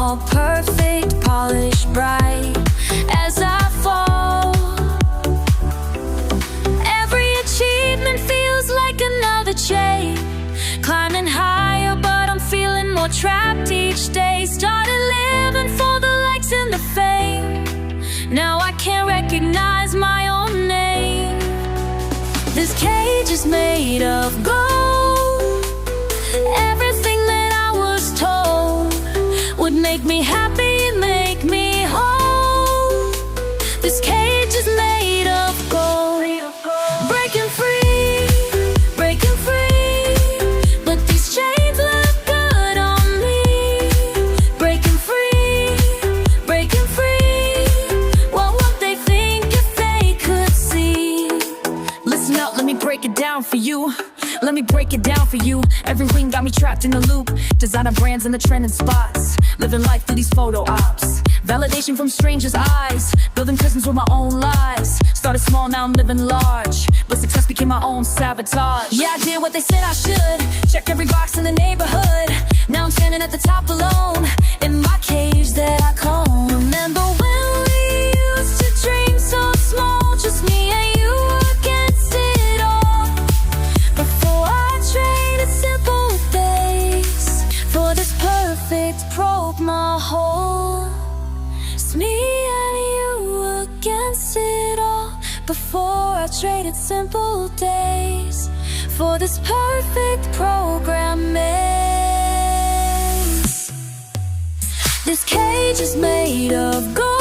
all perfect, polished, bright. As I fall, every achievement feels like another chain, climbing higher, but I'm feeling more trapped each day. Started living for the likes and the fame. Now I can't recognize my own name. This cage is made of gold. Everything that I was told would make me happy, make me whole. This cage is made of gold. Breaking free, breaking free, but these chains look good on me. Breaking free, breaking free. What would they think if they could see? Listen up, let me break it down for you. Let me break it down for you. Every ring got me trapped in a loop. Designer brands in the trending spots. Living life through these photo ops. Validation from strangers' eyes. Building prisons with my own lies. Started small, now I'm living large. But success became my own sabotage. Yeah, I did what they said I should. Check every box in the neighborhood. Now I'm standing at the top alone, in my cage that I call. Remember when we used to dream so small, just me and you against it all. Before I traded simple days for this perfect broke my whole. It's me and you against it all. Before I traded simple days for this perfect program maze. This cage is made of gold.